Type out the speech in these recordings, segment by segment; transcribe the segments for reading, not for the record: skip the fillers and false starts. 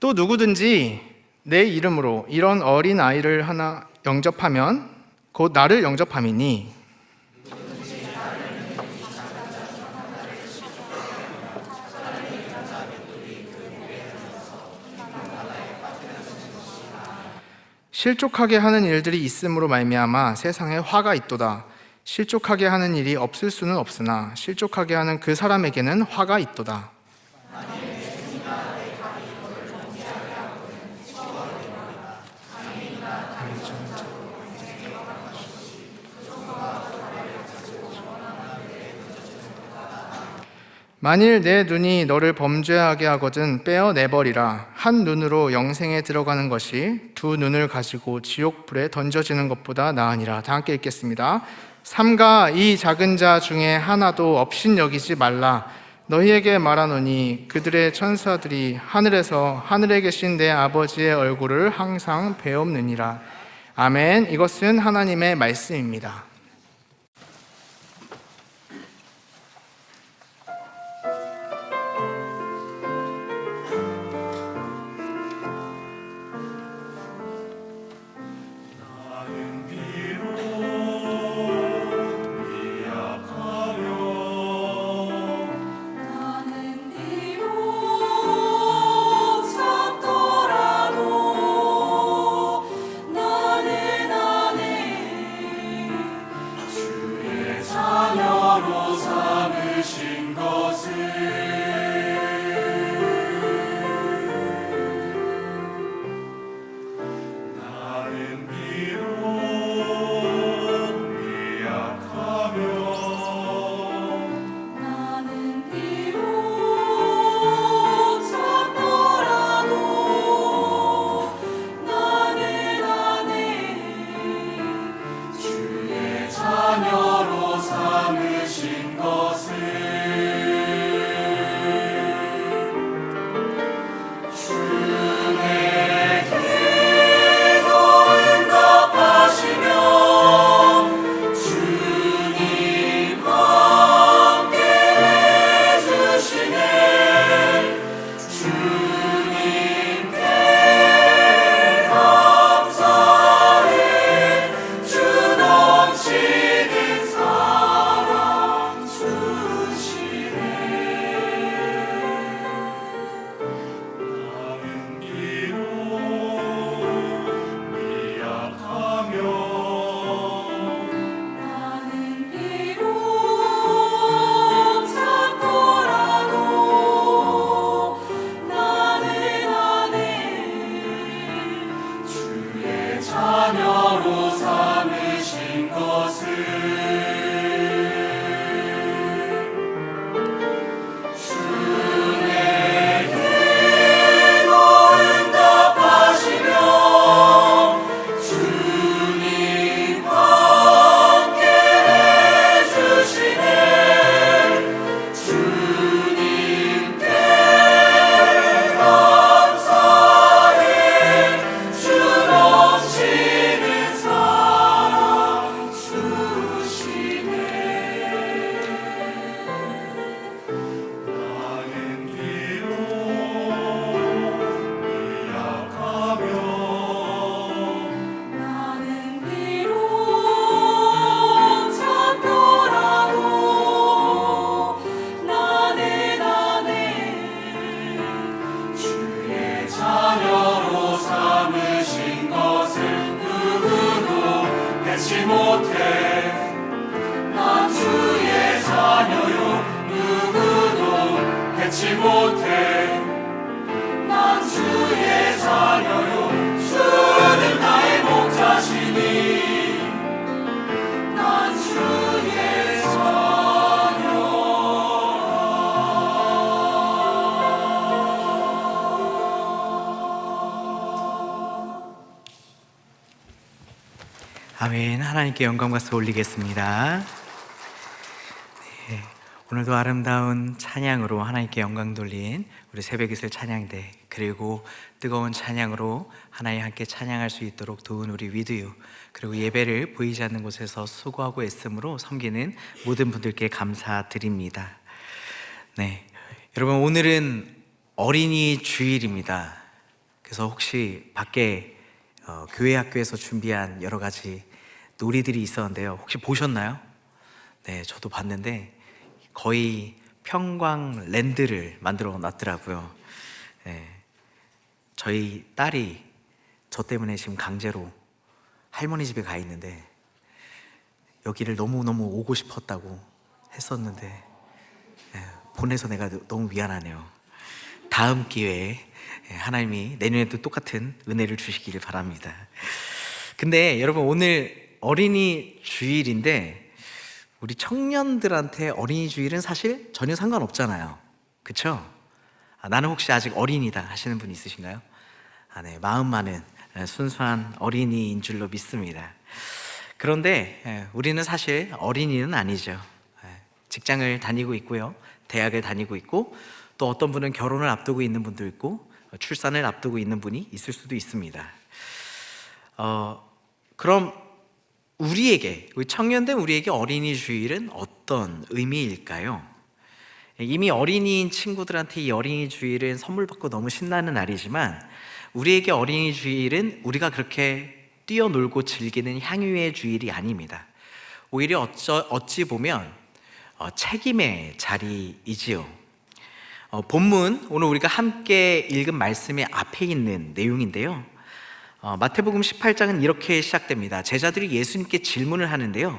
또 누구든지 내 이름으로 이런 어린 아이를 하나 영접하면 곧 나를 영접함이니 실족하게 하는 일들이 있음으로 말미암아 세상에 화가 있도다. 실족하게 하는 일이 없을 수는 없으나 실족하게 하는 그 사람에게는 화가 있도다. 만일 내 눈이 너를 범죄하게 하거든 빼어내버리라. 한 눈으로 영생에 들어가는 것이 두 눈을 가지고 지옥불에 던져지는 것보다 나으니라. 다 함께 읽겠습니다. 삼가 이 작은 자 중에 하나도 업신여기지 말라. 너희에게 말하노니 그들의 천사들이 하늘에서 하늘에 계신 내 아버지의 얼굴을 항상 배옵느니라. 아멘. 이것은 하나님의 말씀입니다. 아멘. 하나님께 영광과 올리겠습니다. 네, 오늘도 아름다운 찬양으로 하나님께 영광 돌린 우리 새벽이슬 찬양대, 그리고 뜨거운 찬양으로 하나님 함께 찬양할 수 있도록 도운 우리 위드유, 그리고 예배를 보이지 않는 곳에서 수고하고 애씀으로 섬기는 모든 분들께 감사드립니다. 네, 여러분, 오늘은 어린이 주일입니다. 그래서 혹시 밖에 교회 학교에서 준비한 여러 가지 놀이들이 있었는데요. 혹시 보셨나요? 네, 저도 봤는데 거의 평광랜드를 만들어 놨더라고요. 네, 저희 딸이 저 때문에 지금 강제로 할머니 집에 가 있는데 여기를 너무너무 오고 싶었다고 했었는데 보내서 내가 너무 미안하네요. 다음 기회에 하나님이 내년에도 똑같은 은혜를 주시기를 바랍니다. 근데 여러분, 오늘 어린이 주일인데 우리 청년들한테 어린이 주일은 사실 전혀 상관없잖아요. 그쵸? 나는 혹시 아직 어린이다 하시는 분 있으신가요? 네, 마음만은 순수한 어린이인 줄로 믿습니다. 그런데 우리는 사실 어린이는 아니죠. 직장을 다니고 있고요, 대학을 다니고 있고, 또 어떤 분은 결혼을 앞두고 있는 분도 있고 출산을 앞두고 있는 분이 있을 수도 있습니다. 그럼 우리 청년된 우리에게 어린이 주일은 어떤 의미일까요? 이미 어린이인 친구들한테 이 어린이 주일은 선물 받고 너무 신나는 날이지만 우리에게 어린이 주일은 우리가 그렇게 뛰어놀고 즐기는 향유의 주일이 아닙니다. 오히려 어찌 보면 책임의 자리이지요. 본문, 오늘 우리가 함께 읽은 말씀의 앞에 있는 내용인데요, 마태복음 18장은 이렇게 시작됩니다. 제자들이 예수님께 질문을 하는데요,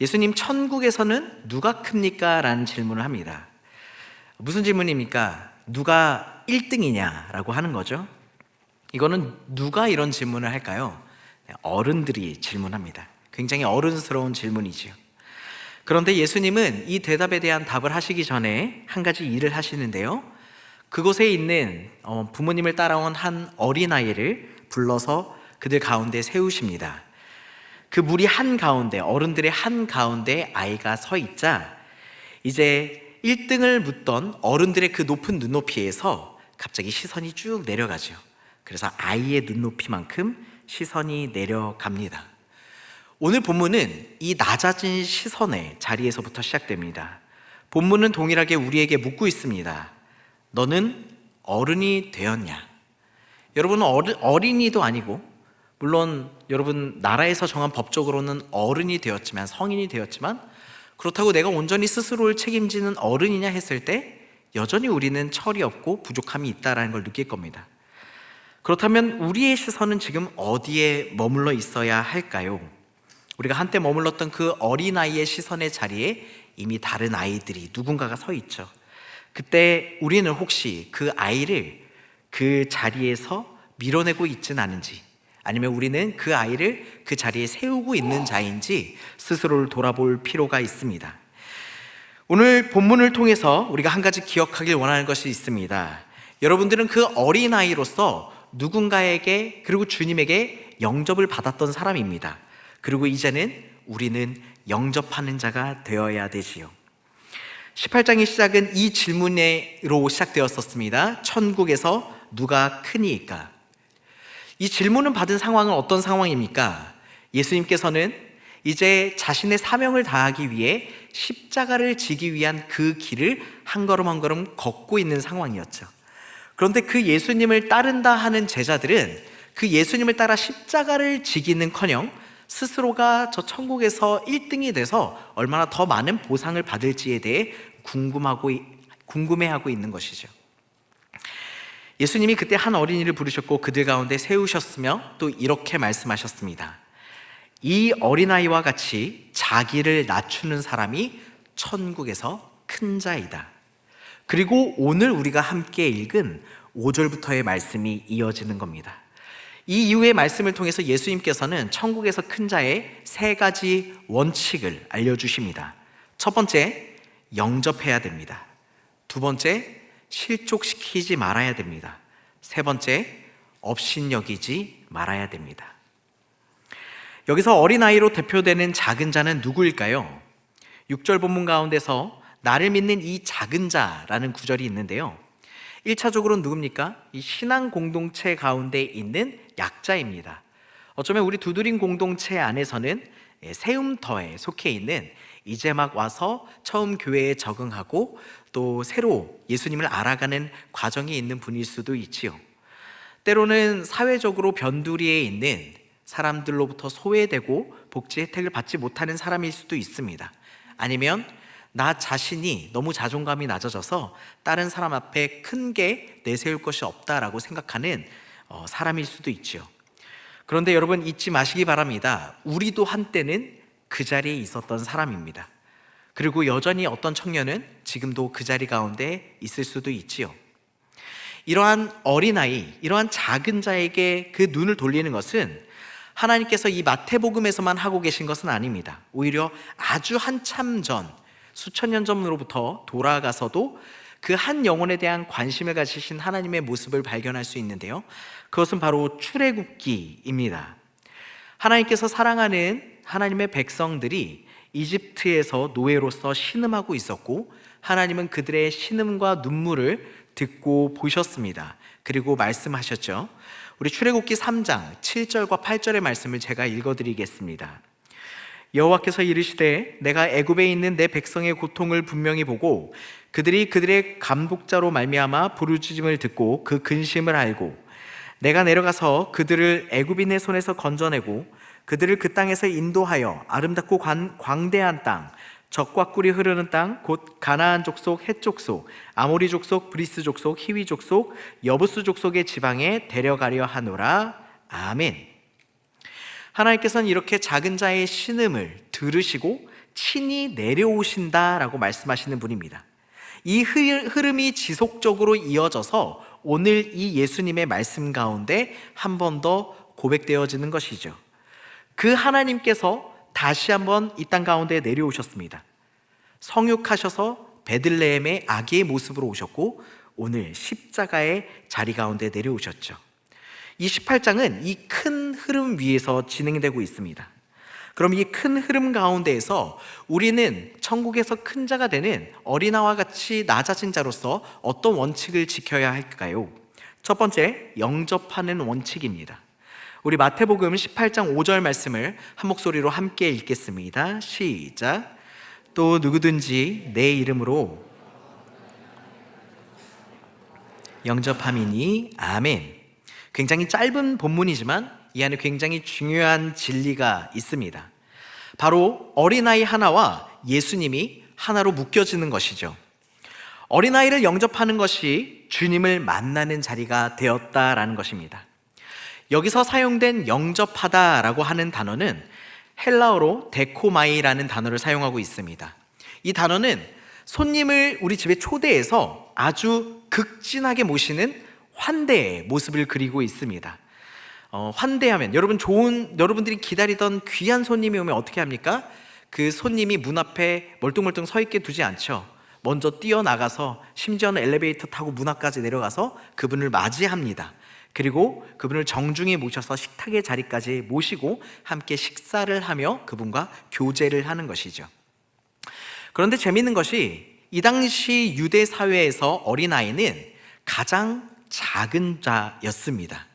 예수님, 천국에서는 누가 큽니까? 라는 질문을 합니다. 무슨 질문입니까? 누가 1등이냐? 라고 하는 거죠. 이거는 누가 이런 질문을 할까요? 어른들이 질문합니다. 굉장히 어른스러운 질문이지요. 그런데 예수님은 이 대답에 대한 답을 하시기 전에 한 가지 일을 하시는데요, 그곳에 있는 부모님을 따라온 한 어린아이를 불러서 그들 가운데 세우십니다. 그 무리 한가운데, 어른들의 한가운데 아이가 서 있자 이제 1등을 묻던 어른들의 그 높은 눈높이에서 갑자기 시선이 쭉 내려가죠. 그래서 아이의 눈높이만큼 시선이 내려갑니다. 오늘 본문은 이 낮아진 시선의 자리에서부터 시작됩니다. 본문은 동일하게 우리에게 묻고 있습니다. 너는 어른이 되었냐? 여러분은 어린이도 아니고, 물론 여러분 나라에서 정한 법적으로는 어른이 되었지만, 성인이 되었지만, 그렇다고 내가 온전히 스스로를 책임지는 어른이냐 했을 때 여전히 우리는 철이 없고 부족함이 있다는 걸 느낄 겁니다. 그렇다면 우리의 시선은 지금 어디에 머물러 있어야 할까요? 우리가 한때 머물렀던 그 어린아이의 시선의 자리에 이미 다른 아이들이 누군가가 서 있죠. 그때 우리는 혹시 그 아이를 그 자리에서 밀어내고 있진 않은지, 아니면 우리는 그 아이를 그 자리에 세우고 있는 자인지 스스로를 돌아볼 필요가 있습니다. 오늘 본문을 통해서 우리가 한 가지 기억하길 원하는 것이 있습니다. 여러분들은 그 어린아이로서 누군가에게, 그리고 주님에게 영접을 받았던 사람입니다. 그리고 이제는 우리는 영접하는 자가 되어야 되지요. 18장의 시작은 이 질문으로 시작되었었습니다. 천국에서 누가 크니까? 이 질문을 받은 상황은 어떤 상황입니까? 예수님께서는 이제 자신의 사명을 다하기 위해 십자가를 지기 위한 그 길을 한 걸음 한 걸음 걷고 있는 상황이었죠. 그런데 그 예수님을 따른다 하는 제자들은 그 예수님을 따라 십자가를 지기는커녕 스스로가 저 천국에서 1등이 돼서 얼마나 더 많은 보상을 받을지에 대해 궁금해하고 있는 것이죠. 예수님이 그때 한 어린이를 부르셨고 그들 가운데 세우셨으며 또 이렇게 말씀하셨습니다. 이 어린아이와 같이 자기를 낮추는 사람이 천국에서 큰 자이다. 그리고 오늘 우리가 함께 읽은 5절부터의 말씀이 이어지는 겁니다. 이 이후의 말씀을 통해서 예수님께서는 천국에서 큰 자의 3가지 원칙을 알려주십니다. 첫 번째, 영접해야 됩니다. 두 번째, 실족시키지 말아야 됩니다. 세 번째, 업신여기지 말아야 됩니다. 여기서 어린아이로 대표되는 작은 자는 누구일까요? 6절 본문 가운데서 나를 믿는 이 작은 자라는 구절이 있는데요, 1차적으로는 누굽니까? 이 신앙 공동체 가운데 있는 약자입니다. 어쩌면 우리 두드림 공동체 안에서는 세움터에 속해 있는, 이제 막 와서 처음 교회에 적응하고 또 새로 예수님을 알아가는 과정에 있는 분일 수도 있지요. 때로는 사회적으로 변두리에 있는 사람들로부터 소외되고 복지 혜택을 받지 못하는 사람일 수도 있습니다. 아니면 나 자신이 너무 자존감이 낮아져서 다른 사람 앞에 큰 게 내세울 것이 없다라고 생각하는 사람일 수도 있죠. 그런데 여러분 잊지 마시기 바랍니다. 우리도 한때는 그 자리에 있었던 사람입니다. 그리고 여전히 어떤 청년은 지금도 그 자리 가운데 있을 수도 있지요. 이러한 어린아이, 이러한 작은 자에게 그 눈을 돌리는 것은 하나님께서 이 마태복음에서만 하고 계신 것은 아닙니다. 오히려 아주 한참 전, 수천 년 전으로부터 돌아가서도 그 한 영혼에 대한 관심을 가지신 하나님의 모습을 발견할 수 있는데요. 그것은 바로 출애굽기입니다. 하나님께서 사랑하는 하나님의 백성들이 이집트에서 노예로서 신음하고 있었고, 하나님은 그들의 신음과 눈물을 듣고 보셨습니다. 그리고 말씀하셨죠. 우리 출애굽기 3장 7절과 8절의 말씀을 제가 읽어드리겠습니다. 여호와께서 이르시되 내가 애굽에 있는 내 백성의 고통을 분명히 보고 그들이 그들의 감독자로 말미암아 부르짖음을 듣고 그 근심을 알고 내가 내려가서 그들을 애굽인의 손에서 건져내고 그들을 그 땅에서 인도하여 아름답고 광대한 땅, 젖과 꿀이 흐르는 땅, 곧 가나안 족속, 헷 족속, 아모리 족속, 브리스 족속, 히위 족속, 여부스 족속의 지방에 데려가려 하노라. 아멘. 하나님께서는 이렇게 작은 자의 신음을 들으시고 친히 내려오신다라고 말씀하시는 분입니다. 이 흐름이 지속적으로 이어져서 오늘 이 예수님의 말씀 가운데 한 번 더 고백되어지는 것이죠. 그 하나님께서 다시 한번 이 땅 가운데 내려오셨습니다. 성육하셔서 베들레헴의 아기의 모습으로 오셨고 오늘 십자가의 자리 가운데 내려오셨죠. 이 18장은 이 큰 흐름 위에서 진행되고 있습니다. 그럼 이 큰 흐름 가운데에서 우리는 천국에서 큰 자가 되는 어린아와 같이 낮아진 자로서 어떤 원칙을 지켜야 할까요? 첫 번째, 영접하는 원칙입니다. 우리 마태복음 18장 5절 말씀을 한 목소리로 함께 읽겠습니다. 시작. 또 누구든지 내 이름으로 영접함이니. 아멘. 굉장히 짧은 본문이지만 이 안에 굉장히 중요한 진리가 있습니다. 바로 어린아이 하나와 예수님이 하나로 묶여지는 것이죠. 어린아이를 영접하는 것이 주님을 만나는 자리가 되었다라는 것입니다. 여기서 사용된 영접하다라고 하는 단어는 헬라어로 데코마이라는 단어를 사용하고 있습니다. 이 단어는 손님을 우리 집에 초대해서 아주 극진하게 모시는 환대의 모습을 그리고 있습니다. 환대하면 여러분들이 기다리던 귀한 손님이 오면 어떻게 합니까? 그 손님이 문 앞에 멀뚱멀뚱 서 있게 두지 않죠. 먼저 뛰어나가서 심지어는 엘리베이터 타고 문 앞까지 내려가서 그분을 맞이합니다. 그리고 그분을 정중히 모셔서 식탁의 자리까지 모시고 함께 식사를 하며 그분과 교제를 하는 것이죠. 그런데 재미있는 것이 이 당시 유대 사회에서 어린아이는 가장 작은 자였습니다.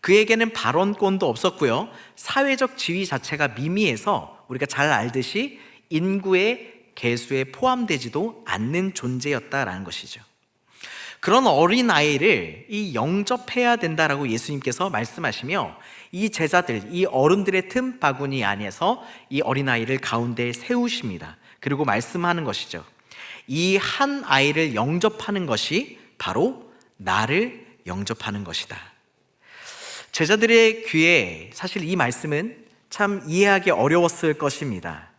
그에게는 발언권도 없었고요. 사회적 지위 자체가 미미해서 우리가 잘 알듯이 인구의 개수에 포함되지도 않는 존재였다라는 것이죠. 그런 어린아이를 영접해야 된다라고 예수님께서 말씀하시며 이 제자들, 이 어른들의 틈바구니 안에서 이 어린아이를 가운데 세우십니다. 그리고 말씀하는 것이죠. 이 한 아이를 영접하는 것이 바로 나를 영접하는 것이다. 제자들의 귀에 사실 이 말씀은 참 이해하기 어려웠을 것입니다.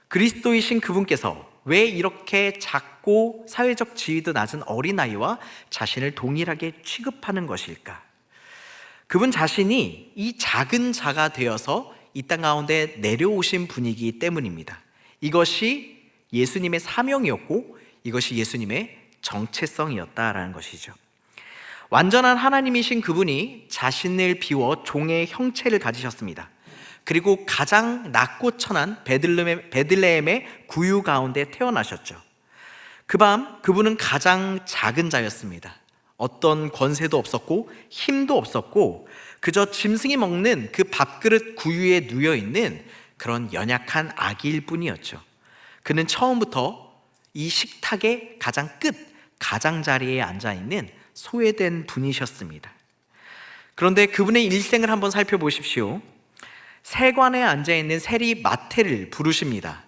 그리스도이신 그분께서 왜 이렇게 작고 사회적 지위도 낮은 어린아이와 자신을 동일하게 취급하는 것일까? 그분 자신이 이 작은 자가 되어서 이 땅 가운데 내려오신 분이기 때문입니다. 이것이 예수님의 사명이었고 이것이 예수님의 정체성이었다라는 것이죠. 완전한 하나님이신 그분이 자신을 비워 종의 형체를 가지셨습니다. 그리고 가장 낮고 천한 베들레헴의 구유 가운데 태어나셨죠. 그 밤 그분은 가장 작은 자였습니다. 어떤 권세도 없었고 힘도 없었고 그저 짐승이 먹는 그 밥그릇 구유에 누워있는 그런 연약한 아기일 뿐이었죠. 그는 처음부터 이 식탁의 가장 끝 가장자리에 앉아있는 소외된 분이셨습니다. 그런데 그분의 일생을 한번 살펴보십시오. 세관에 앉아있는 세리 마태를 부르십니다.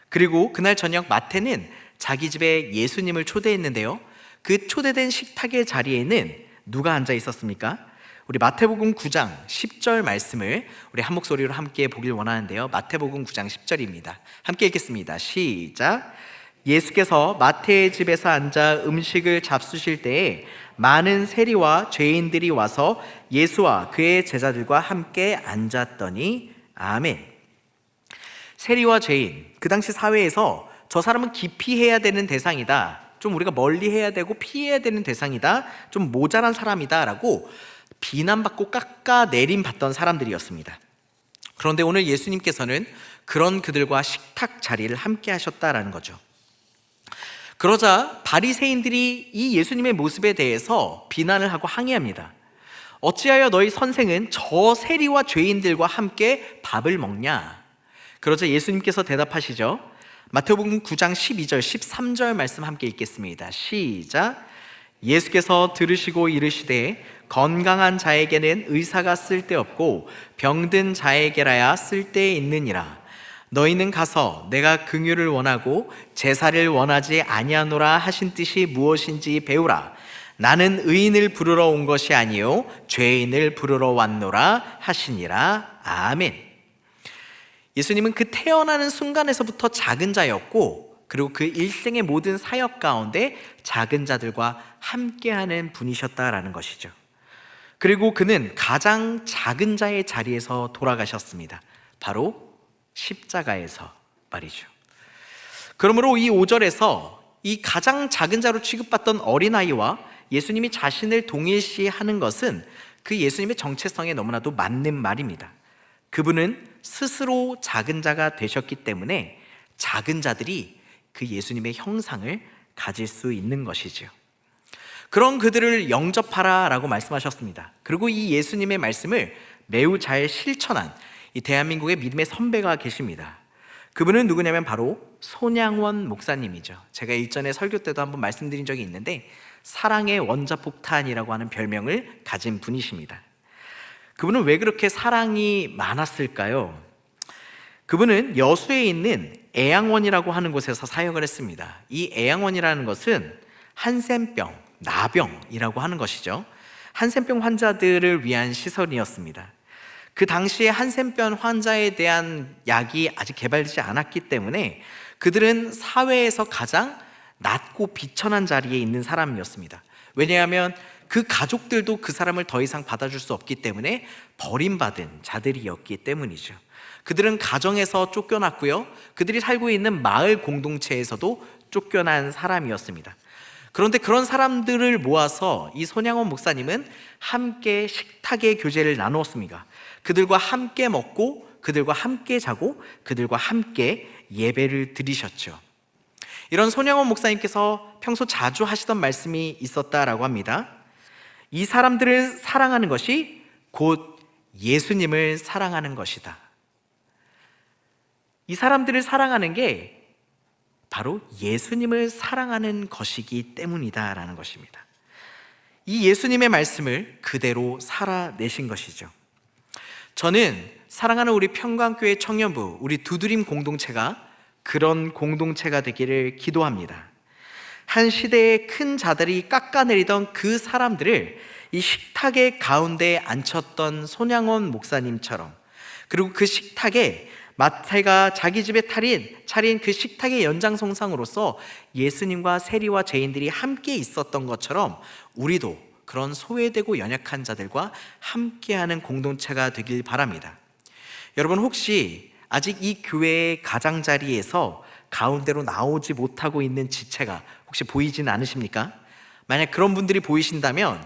그리고 그날 저녁 마태는 자기 집에 예수님을 초대했는데요, 그 초대된 식탁의 자리에는 누가 앉아 있었습니까? 우리 마태복음 9장 10절 말씀을 우리 한 목소리로 함께 보길 원하는데요, 마태복음 9장 10절입니다. 함께 읽겠습니다. 시작. 예수께서 마태의 집에서 앉아 음식을 잡수실 때에 많은 세리와 죄인들이 와서 예수와 그의 제자들과 함께 앉았더니. 아멘. 세리와 죄인, 그 당시 사회에서 저 사람은 기피해야 되는 대상이다, 좀 우리가 멀리 해야 되고 피해야 되는 대상이다, 좀 모자란 사람이다 라고 비난받고 깎아내림 받던 사람들이었습니다. 그런데 오늘 예수님께서는 그런 그들과 식탁 자리를 함께 하셨다라는 거죠. 그러자 바리새인들이 이 예수님의 모습에 대해서 비난을 하고 항의합니다. 어찌하여 너희 선생은 저 세리와 죄인들과 함께 밥을 먹냐? 그러자 예수님께서 대답하시죠. 마태복음 9장 12절 13절 말씀 함께 읽겠습니다. 시작. 예수께서 들으시고 이르시되 건강한 자에게는 의사가 쓸데없고 병든 자에게라야 쓸데있느니라. 너희는 가서 내가 긍휼을 원하고 제사를 원하지 아니하노라 하신 뜻이 무엇인지 배우라. 나는 의인을 부르러 온 것이 아니요 죄인을 부르러 왔노라 하시니라. 아멘. 예수님은 그 태어나는 순간에서부터 작은 자였고, 그리고 그 일생의 모든 사역 가운데 작은 자들과 함께하는 분이셨다라는 것이죠. 그리고 그는 가장 작은 자의 자리에서 돌아가셨습니다. 바로 십자가에서 말이죠. 그러므로 이 5절에서 이 가장 작은 자로 취급받던 어린아이와 예수님이 자신을 동일시하는 것은 그 예수님의 정체성에 너무나도 맞는 말입니다. 그분은 스스로 작은 자가 되셨기 때문에 작은 자들이 그 예수님의 형상을 가질 수 있는 것이지요. 그런 그들을 영접하라 라고 말씀하셨습니다. 그리고 이 예수님의 말씀을 매우 잘 실천한 이 대한민국의 믿음의 선배가 계십니다. 그분은 누구냐면 바로 손양원 목사님이죠. 제가 일전에 설교 때도 한번 말씀드린 적이 있는데 사랑의 원자폭탄이라고 하는 별명을 가진 분이십니다. 그분은 왜 그렇게 사랑이 많았을까요? 그분은 여수에 있는 애양원이라고 하는 곳에서 사역을 했습니다. 이 애양원이라는 것은 한센병, 나병이라고 하는 것이죠. 한센병 환자들을 위한 시설이었습니다. 그 당시에 한센병 환자에 대한 약이 아직 개발되지 않았기 때문에 그들은 사회에서 가장 낮고 비천한 자리에 있는 사람이었습니다. 왜냐하면 그 가족들도 그 사람을 더 이상 받아줄 수 없기 때문에 버림받은 자들이었기 때문이죠. 그들은 가정에서 쫓겨났고요, 그들이 살고 있는 마을 공동체에서도 쫓겨난 사람이었습니다. 그런데 그런 사람들을 모아서 이 손양원 목사님은 함께 식탁의 교제를 나누었습니다. 그들과 함께 먹고, 그들과 함께 자고, 그들과 함께 예배를 드리셨죠. 이런 손양원 목사님께서 평소 자주 하시던 말씀이 있었다라고 합니다. 이 사람들을 사랑하는 것이 곧 예수님을 사랑하는 것이다. 이 사람들을 사랑하는 게 바로 예수님을 사랑하는 것이기 때문이다라는 것입니다. 이 예수님의 말씀을 그대로 살아내신 것이죠. 저는 사랑하는 우리 평강교회 청년부, 우리 두드림 공동체가 그런 공동체가 되기를 기도합니다. 한 시대의 큰 자들이 깎아내리던 그 사람들을 이 식탁의 가운데에 앉혔던 손양원 목사님처럼, 그리고 그 식탁에 마태가 자기 집에 차린 그 식탁의 연장선상으로서 예수님과 세리와 죄인들이 함께 있었던 것처럼 우리도 그런 소외되고 연약한 자들과 함께하는 공동체가 되길 바랍니다. 여러분, 혹시 아직 이 교회의 가장자리에서 가운데로 나오지 못하고 있는 지체가 혹시 보이진 않으십니까? 만약 그런 분들이 보이신다면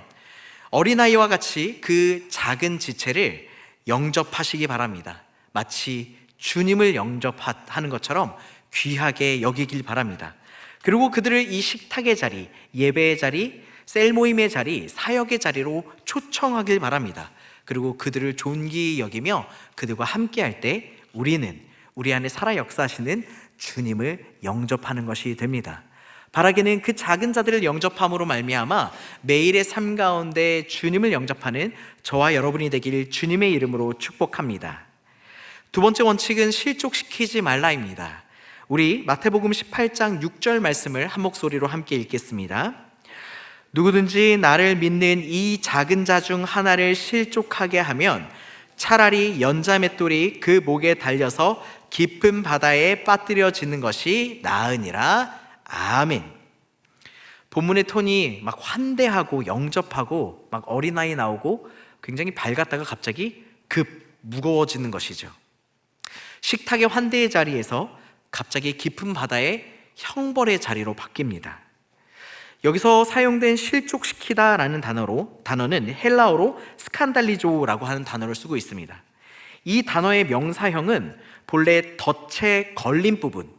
어린아이와 같이 그 작은 지체를 영접하시기 바랍니다. 마치 주님을 영접하는 것처럼 귀하게 여기길 바랍니다. 그리고 그들을 이 식탁의 자리, 예배의 자리, 셀 모임의 자리, 사역의 자리로 초청하길 바랍니다. 그리고 그들을 존귀히 여기며 그들과 함께할 때 우리는 우리 안에 살아 역사하시는 주님을 영접하는 것이 됩니다. 바라기는 그 작은 자들을 영접함으로 말미암아 매일의 삶 가운데 주님을 영접하는 저와 여러분이 되길 주님의 이름으로 축복합니다. 두 번째 원칙은 실족시키지 말라입니다. 우리 마태복음 18장 6절 말씀을 한 목소리로 함께 읽겠습니다. 누구든지 나를 믿는 이 작은 자 중 하나를 실족하게 하면 차라리 연자맷돌이 그 목에 달려서 깊은 바다에 빠뜨려지는 것이 나으니라. 아멘. 본문의 톤이 막 환대하고 영접하고 막 어린아이 나오고 굉장히 밝았다가 갑자기 급 무거워지는 것이죠. 식탁의 환대의 자리에서 갑자기 깊은 바다의 형벌의 자리로 바뀝니다. 여기서 사용된 실족시키다라는 단어는 헬라어로 스칸달리조라고 하는 단어를 쓰고 있습니다. 이 단어의 명사형은 본래 덫의 걸린 부분,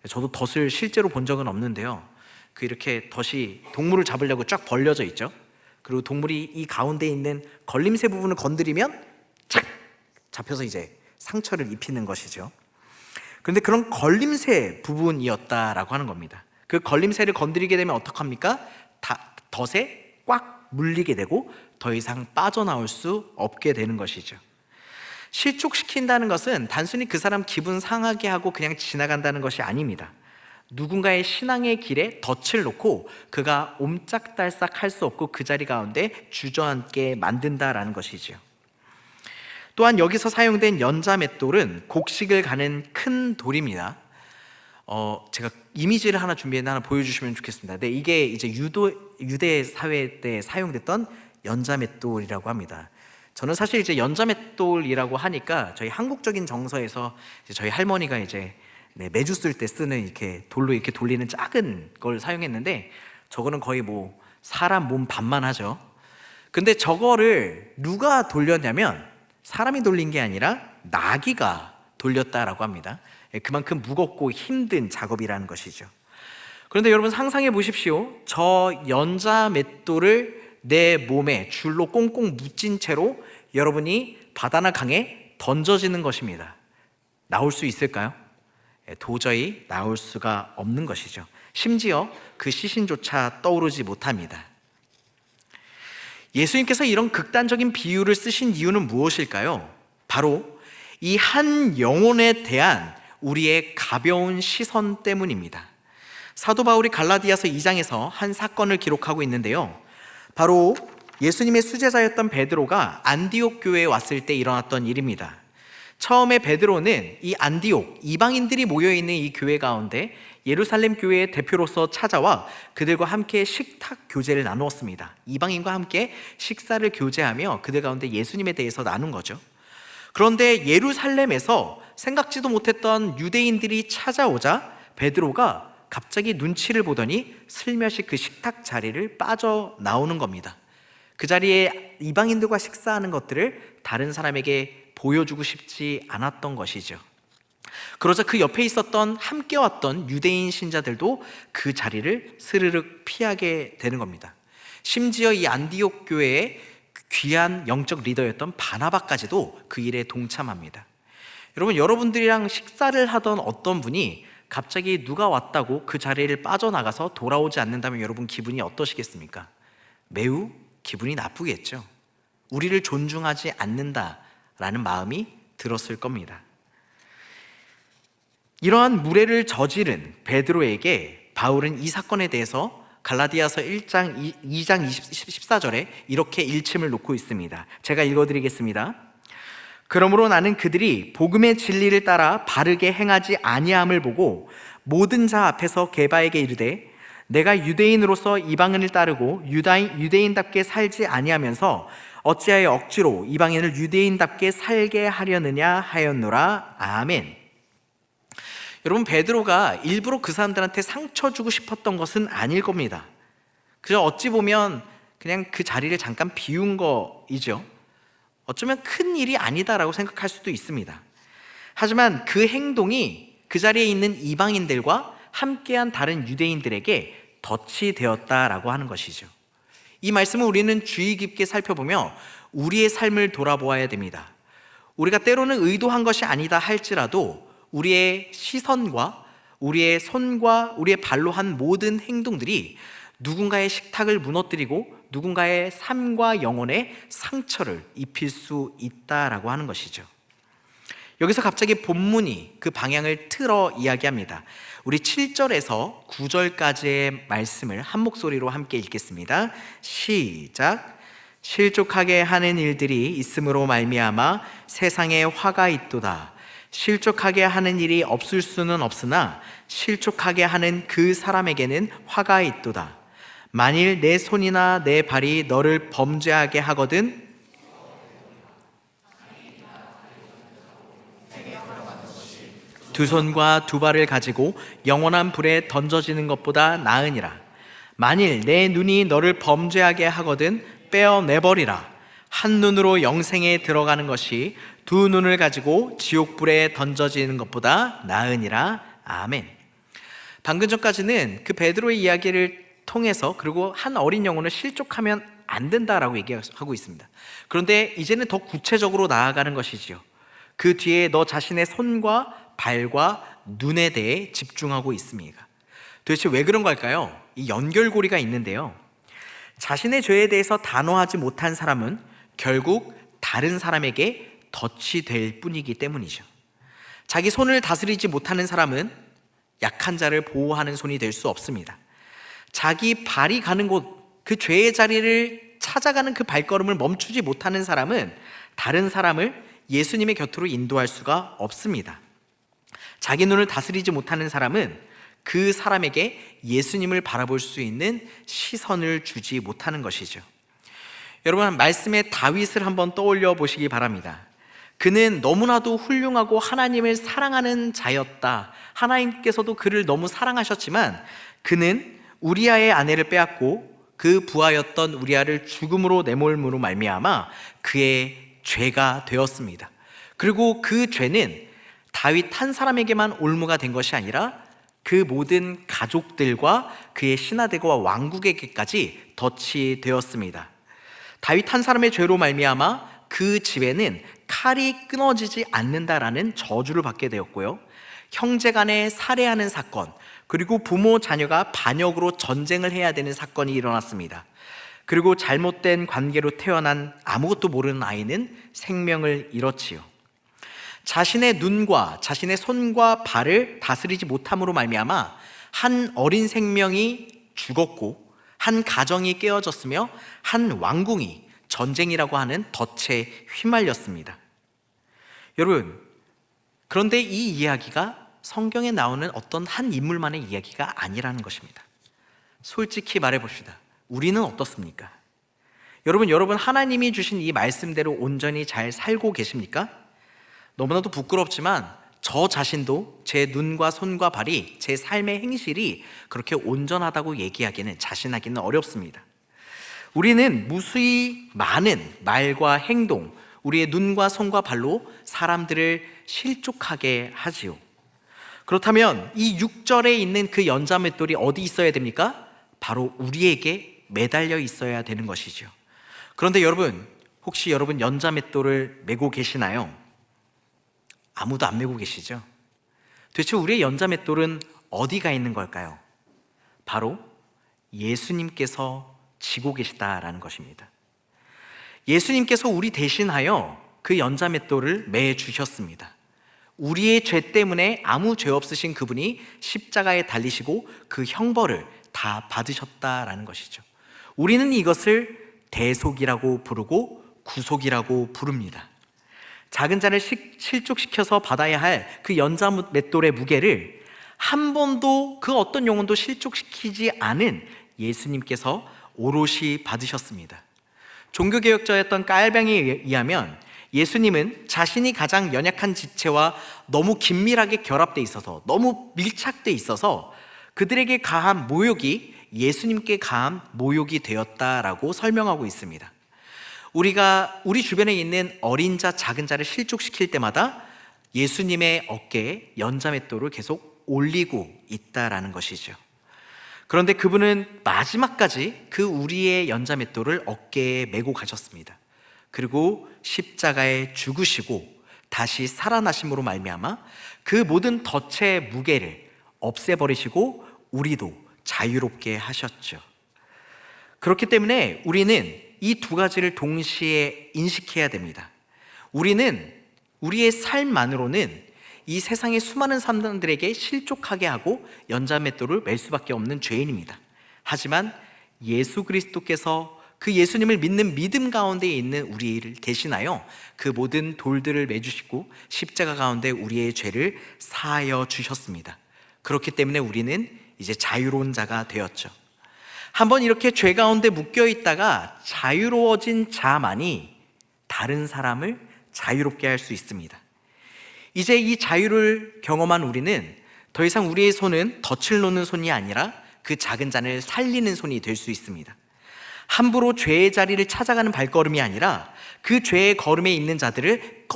저도 덫을 실제로 본 적은 없는데요, 그 이렇게 덫이 동물을 잡으려고 쫙 벌려져 있죠. 그리고 동물이 이 가운데 있는 걸림새 부분을 건드리면 착 잡혀서 이제 상처를 입히는 것이죠. 그런데 그런 걸림새 부분이었다라고 하는 겁니다. 그 걸림새를 건드리게 되면 어떡합니까? 덫에 꽉 물리게 되고 더 이상 빠져나올 수 없게 되는 것이죠. 실족시킨다는 것은 단순히 그 사람 기분 상하게 하고 그냥 지나간다는 것이 아닙니다. 누군가의 신앙의 길에 덫을 놓고 그가 옴짝달싹 할 수 없고 그 자리 가운데 주저앉게 만든다라는 것이죠. 또한 여기서 사용된 연자맷돌은 곡식을 가는 큰 돌입니다. 제가 이미지를 하나 준비했는데 하나 보여주시면 좋겠습니다. 네, 이게 이제 유대 사회 때 사용됐던 연자맷돌이라고 합니다. 저는 사실 이제 연자맷돌이라고 하니까 저희 한국적인 정서에서 이제 저희 할머니가 이제 매주 쓸 때 쓰는 이렇게 돌로 이렇게 돌리는 작은 걸 사용했는데, 저거는 거의 뭐 사람 몸 반만 하죠. 근데 저거를 누가 돌렸냐면 사람이 돌린 게 아니라 나귀가 돌렸다라고 합니다. 그만큼 무겁고 힘든 작업이라는 것이죠. 그런데 여러분 상상해 보십시오. 저 연자맷돌을 내 몸에 줄로 꽁꽁 묶인 채로 여러분이 바다나 강에 던져지는 것입니다. 나올 수 있을까요? 도저히 나올 수가 없는 것이죠. 심지어 그 시신조차 떠오르지 못합니다. 예수님께서 이런 극단적인 비유를 쓰신 이유는 무엇일까요? 바로 이 한 영혼에 대한 우리의 가벼운 시선 때문입니다. 사도 바울이 갈라디아서 2장에서 한 사건을 기록하고 있는데요, 바로 예수님의 수제자였던 베드로가 안디옥 교회에 왔을 때 일어났던 일입니다. 처음에 베드로는 이 안디옥, 이방인들이 모여있는 이 교회 가운데 예루살렘 교회의 대표로서 찾아와 그들과 함께 식탁 교제를 나누었습니다. 이방인과 함께 식사를 교제하며 그들 가운데 예수님에 대해서 나눈 거죠. 그런데 예루살렘에서 생각지도 못했던 유대인들이 찾아오자 베드로가 갑자기 눈치를 보더니 슬며시 그 식탁 자리를 빠져나오는 겁니다. 그 자리에 이방인들과 식사하는 것들을 다른 사람에게 보여주고 싶지 않았던 것이죠. 그러자 그 옆에 있었던 함께 왔던 유대인 신자들도 그 자리를 스르륵 피하게 되는 겁니다. 심지어 이 안디옥 교회의 귀한 영적 리더였던 바나바까지도 그 일에 동참합니다. 여러분, 여러분들이랑 식사를 하던 어떤 분이 갑자기 누가 왔다고 그 자리를 빠져나가서 돌아오지 않는다면 여러분 기분이 어떠시겠습니까? 매우 기분이 나쁘겠죠. 우리를 존중하지 않는다라는 마음이 들었을 겁니다. 이러한 무례를 저지른 베드로에게 바울은 이 사건에 대해서 갈라디아서 2장 14절에 이렇게 일침을 놓고 있습니다. 제가 읽어드리겠습니다. 그러므로 나는 그들이 복음의 진리를 따라 바르게 행하지 아니함을 보고 모든 자 앞에서 게바에게 이르되 내가 유대인으로서 이방인을 따르고 유대인답게 살지 아니하면서 어찌하여 억지로 이방인을 유대인답게 살게 하려느냐 하였노라. 아멘. 여러분, 베드로가 일부러 그 사람들한테 상처 주고 싶었던 것은 아닐 겁니다. 그저 어찌 보면 그냥 그 자리를 잠깐 비운 거이죠. 어쩌면 큰 일이 아니다라고 생각할 수도 있습니다. 하지만 그 행동이 그 자리에 있는 이방인들과 함께한 다른 유대인들에게 덫이 되었다라고 하는 것이죠. 이 말씀을 우리는 주의 깊게 살펴보며 우리의 삶을 돌아보아야 됩니다. 우리가 때로는 의도한 것이 아니다 할지라도 우리의 시선과 우리의 손과 우리의 발로 한 모든 행동들이 누군가의 식탁을 무너뜨리고 누군가의 삶과 영혼에 상처를 입힐 수 있다라고 하는 것이죠. 여기서 갑자기 본문이 그 방향을 틀어 이야기합니다. 우리 7절에서 9절까지의 말씀을 한 목소리로 함께 읽겠습니다. 시작. 실족하게 하는 일들이 있음으로 말미암아 세상에 화가 있도다. 실족하게 하는 일이 없을 수는 없으나 실족하게 하는 그 사람에게는 화가 있도다. 만일 내 손이나 내 발이 너를 범죄하게 하거든 두 손과 두 발을 가지고 영원한 불에 던져지는 것보다 나으니라. 만일 내 눈이 너를 범죄하게 하거든 빼어내버리라. 한 눈으로 영생에 들어가는 것이 두 눈을 가지고 지옥불에 던져지는 것보다 나으니라. 아멘. 방금 전까지는 그 베드로의 이야기를 통해서 그리고 한 어린 영혼을 실족하면 안 된다라고 얘기하고 있습니다. 그런데 이제는 더 구체적으로 나아가는 것이지요. 그 뒤에 너 자신의 손과 발과 눈에 대해 집중하고 있습니다. 도대체 왜 그런 걸까요? 이 연결고리가 있는데요. 자신의 죄에 대해서 단호하지 못한 사람은 결국 다른 사람에게 덫이 될 뿐이기 때문이죠. 자기 손을 다스리지 못하는 사람은 약한 자를 보호하는 손이 될 수 없습니다. 자기 발이 가는 곳, 그 죄의 자리를 찾아가는 그 발걸음을 멈추지 못하는 사람은 다른 사람을 예수님의 곁으로 인도할 수가 없습니다. 자기 눈을 다스리지 못하는 사람은 그 사람에게 예수님을 바라볼 수 있는 시선을 주지 못하는 것이죠. 여러분, 말씀의 다윗을 한번 떠올려 보시기 바랍니다. 그는 너무나도 훌륭하고 하나님을 사랑하는 자였다. 하나님께서도 그를 너무 사랑하셨지만 그는 우리아의 아내를 빼앗고 그 부하였던 우리아를 죽음으로 내몰므로 말미암아 그의 죄가 되었습니다. 그리고 그 죄는 다윗 한 사람에게만 올무가 된 것이 아니라 그 모든 가족들과 그의 신하들과 왕국에게까지 덫이 되었습니다. 다윗 한 사람의 죄로 말미암아 그 집에는 칼이 끊어지지 않는다라는 저주를 받게 되었고요. 형제 간에 살해하는 사건, 그리고 부모 자녀가 반역으로 전쟁을 해야 되는 사건이 일어났습니다. 그리고 잘못된 관계로 태어난 아무것도 모르는 아이는 생명을 잃었지요. 자신의 눈과 자신의 손과 발을 다스리지 못함으로 말미암아 한 어린 생명이 죽었고 한 가정이 깨어졌으며 한 왕궁이 전쟁이라고 하는 덫에 휘말렸습니다. 여러분, 그런데 이 이야기가 성경에 나오는 어떤 한 인물만의 이야기가 아니라는 것입니다. 솔직히 말해봅시다. 우리는 어떻습니까? 여러분 하나님이 주신 이 말씀대로 온전히 잘 살고 계십니까? 너무나도 부끄럽지만 저 자신도 제 눈과 손과 발이, 제 삶의 행실이 그렇게 온전하다고 얘기하기는, 자신하기는 어렵습니다. 우리는 무수히 많은 말과 행동, 우리의 눈과 손과 발로 사람들을 실족하게 하지요. 그렇다면 이 6절에 있는 그 연자맷돌이 어디 있어야 됩니까? 바로 우리에게 매달려 있어야 되는 것이죠. 그런데 여러분, 혹시 여러분 연자맷돌을 메고 계시나요? 아무도 안 메고 계시죠? 도대체 우리의 연자맷돌은 어디가 있는 걸까요? 바로 예수님께서 지고 계시다라는 것입니다. 예수님께서 우리 대신하여 그 연자맷돌을 매 주셨습니다. 우리의 죄 때문에 아무 죄 없으신 그분이 십자가에 달리시고 그 형벌을 다 받으셨다라는 것이죠. 우리는 이것을 대속이라고 부르고 구속이라고 부릅니다. 작은 자를 실족시켜서 받아야 할 그 연자맷돌의 무게를 한 번도 그 어떤 영혼도 실족시키지 않은 예수님께서 오롯이 받으셨습니다. 종교개혁자였던 깔뱅이에 의하면 예수님은 자신이 가장 연약한 지체와 너무 긴밀하게 결합되어 있어서, 너무 밀착되어 있어서 그들에게 가한 모욕이 예수님께 가한 모욕이 되었다라고 설명하고 있습니다. 우리가 우리 주변에 있는 어린 자, 작은 자를 실족시킬 때마다 예수님의 어깨에 연자맷돌을 계속 올리고 있다라는 것이죠. 그런데 그분은 마지막까지 그 우리의 연자맷돌을 어깨에 메고 가셨습니다. 그리고 십자가에 죽으시고 다시 살아나심으로 말미암아 그 모든 덫의 무게를 없애버리시고 우리도 자유롭게 하셨죠. 그렇기 때문에 우리는 이 두 가지를 동시에 인식해야 됩니다. 우리는 우리의 삶만으로는 이 세상의 수많은 사람들에게 실족하게 하고 연자맷돌을 맬 수밖에 없는 죄인입니다. 하지만 예수 그리스도께서 그 예수님을 믿는 믿음 가운데 있는 우리를 대신하여 그 모든 돌들을 매주시고 십자가 가운데 우리의 죄를 사하여 주셨습니다. 그렇기 때문에 우리는 이제 자유로운 자가 되었죠. 한번 이렇게 죄 가운데 묶여 있다가 자유로워진 자만이 다른 사람을 자유롭게 할 수 있습니다. 이제 이 자유를 경험한 우리는 더 이상 우리의 손은 덫을 놓는 손이 아니라 그 작은 잔을 살리는 손이 될 수 있습니다. 함부로 죄의 자리를 찾아가는 발걸음이 아니라 그 죄의 걸음에 있는 자들을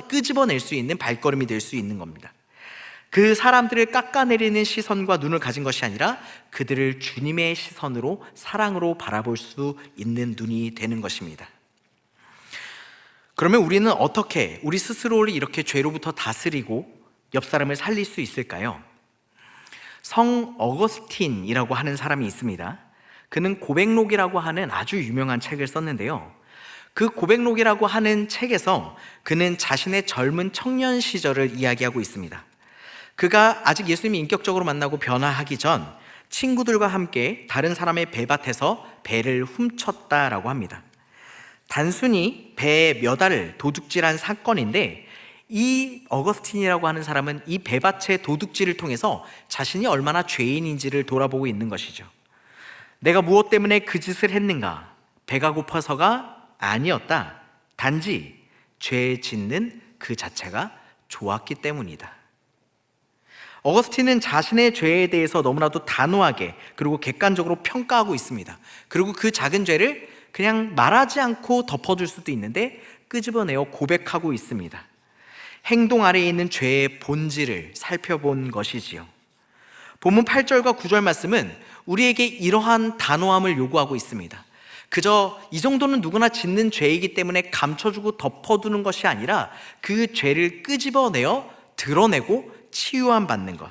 끄집어낼 수 있는 발걸음이 될 수 있는 겁니다. 그 사람들을 깎아내리는 시선과 눈을 가진 것이 아니라 그들을 주님의 시선으로 사랑으로 바라볼 수 있는 눈이 되는 것입니다. 그러면 우리는 어떻게 우리 스스로를 이렇게 죄로부터 다스리고 옆 사람을 살릴 수 있을까요? 성 어거스틴이라고 하는 사람이 있습니다. 그는 고백록이라고 하는 아주 유명한 책을 썼는데요. 그 고백록이라고 하는 책에서 그는 자신의 젊은 청년 시절을 이야기하고 있습니다. 그가 아직 예수님이 인격적으로 만나고 변화하기 전 친구들과 함께 다른 사람의 배밭에서 배를 훔쳤다라고 합니다. 단순히 배에 몇 알을 도둑질한 사건인데 이 어거스틴이라고 하는 사람은 이 배밭의 도둑질을 통해서 자신이 얼마나 죄인인지를 돌아보고 있는 것이죠. 내가 무엇 때문에 그 짓을 했는가? 배가 고파서가 아니었다. 단지 죄 짓는 그 자체가 좋았기 때문이다. 어거스틴은 자신의 죄에 대해서 너무나도 단호하게 그리고 객관적으로 평가하고 있습니다. 그리고 그 작은 죄를 그냥 말하지 않고 덮어줄 수도 있는데 끄집어내어 고백하고 있습니다. 행동 아래에 있는 죄의 본질을 살펴본 것이지요. 본문 8절과 9절 말씀은 우리에게 이러한 단호함을 요구하고 있습니다. 그저 이 정도는 누구나 짓는 죄이기 때문에 감춰주고 덮어두는 것이 아니라 그 죄를 끄집어내어 드러내고 치유함 받는 것.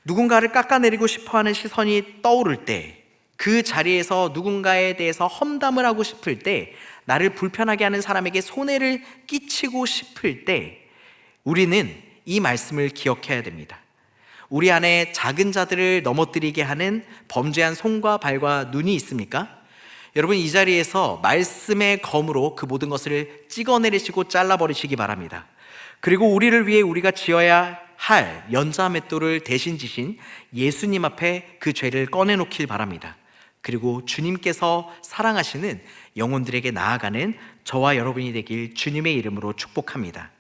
누군가를 깎아내리고 싶어하는 시선이 떠오를 때, 그 자리에서 누군가에 대해서 험담을 하고 싶을 때, 나를 불편하게 하는 사람에게 손해를 끼치고 싶을 때 우리는 이 말씀을 기억해야 됩니다. 우리 안에 작은 자들을 넘어뜨리게 하는 범죄한 손과 발과 눈이 있습니까? 여러분, 이 자리에서 말씀의 검으로 그 모든 것을 찍어내리시고 잘라버리시기 바랍니다. 그리고 우리를 위해 우리가 지어야 할 연자맷돌을 대신 지신 예수님 앞에 그 죄를 꺼내놓길 바랍니다. 그리고 주님께서 사랑하시는 영혼들에게 나아가는 저와 여러분이 되길 주님의 이름으로 축복합니다.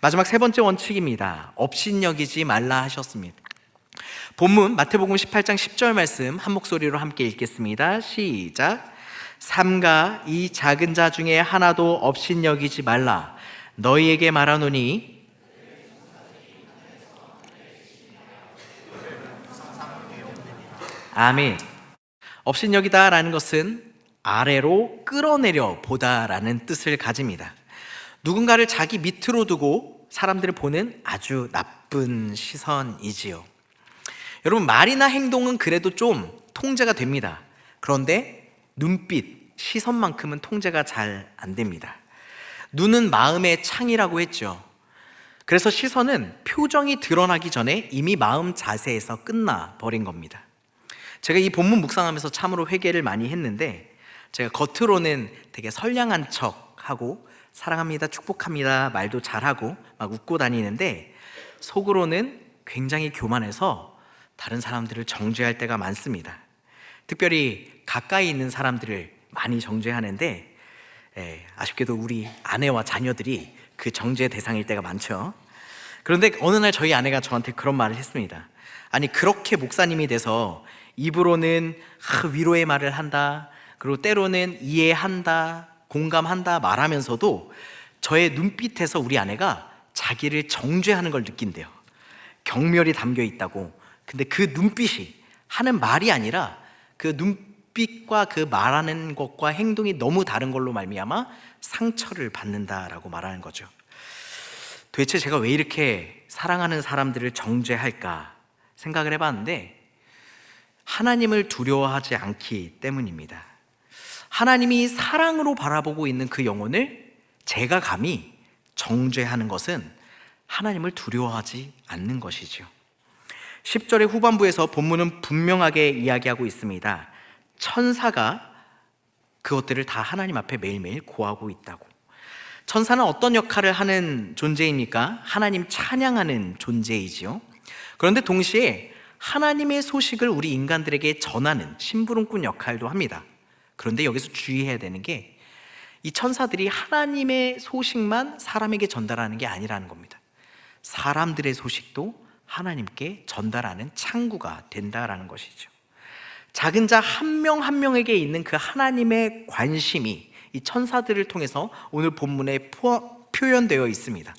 마지막 세 번째 원칙입니다. 업신여기지 말라 하셨습니다. 본문 마태복음 18장 10절 말씀 한 목소리로 함께 읽겠습니다. 시작. 삼가 이 작은 자 중에 하나도 업신여기지 말라. 너희에게 말하노니 아멘. 업신여기다라는 것은 아래로 끌어내려 보다라는 뜻을 가집니다. 누군가를 자기 밑으로 두고 사람들을 보는 아주 나쁜 시선이지요. 여러분, 말이나 행동은 그래도 좀 통제가 됩니다. 그런데 눈빛, 시선만큼은 통제가 잘 안 됩니다. 눈은 마음의 창이라고 했죠. 그래서 시선은 표정이 드러나기 전에 이미 마음 자세에서 끝나버린 겁니다. 제가 이 본문 묵상하면서 참으로 회개를 많이 했는데, 제가 겉으로는 되게 선량한 척하고 사랑합니다, 축복합니다 말도 잘하고 막 웃고 다니는데 속으로는 굉장히 교만해서 다른 사람들을 정죄할 때가 많습니다. 특별히 가까이 있는 사람들을 많이 정죄하는데 아쉽게도 우리 아내와 자녀들이 그 정죄 대상일 때가 많죠. 그런데 어느 날 저희 아내가 저한테 그런 말을 했습니다. 아니, 그렇게 목사님이 돼서 입으로는 위로의 말을 한다, 그리고 때로는 이해한다, 공감한다 말하면서도 저의 눈빛에서 우리 아내가 자기를 정죄하는 걸 느낀대요. 경멸이 담겨 있다고. 근데 그 눈빛이 하는 말이 아니라 그 눈빛과 그 말하는 것과 행동이 너무 다른 걸로 말미암아 상처를 받는다라고 말하는 거죠. 도대체 제가 왜 이렇게 사랑하는 사람들을 정죄할까 생각을 해봤는데 하나님을 두려워하지 않기 때문입니다. 하나님이 사랑으로 바라보고 있는 그 영혼을 제가 감히 정죄하는 것은 하나님을 두려워하지 않는 것이죠. 10절의 후반부에서 본문은 분명하게 이야기하고 있습니다. 천사가 그것들을 다 하나님 앞에 매일매일 고하고 있다고. 천사는 어떤 역할을 하는 존재입니까? 하나님 찬양하는 존재이지요. 그런데 동시에 하나님의 소식을 우리 인간들에게 전하는 심부름꾼 역할도 합니다. 그런데 여기서 주의해야 되는 게 이 천사들이 하나님의 소식만 사람에게 전달하는 게 아니라는 겁니다. 사람들의 소식도 하나님께 전달하는 창구가 된다라는 것이죠. 작은 자 한 명 한 명에게 있는 그 하나님의 관심이 이 천사들을 통해서 오늘 본문에 표현되어 있습니다.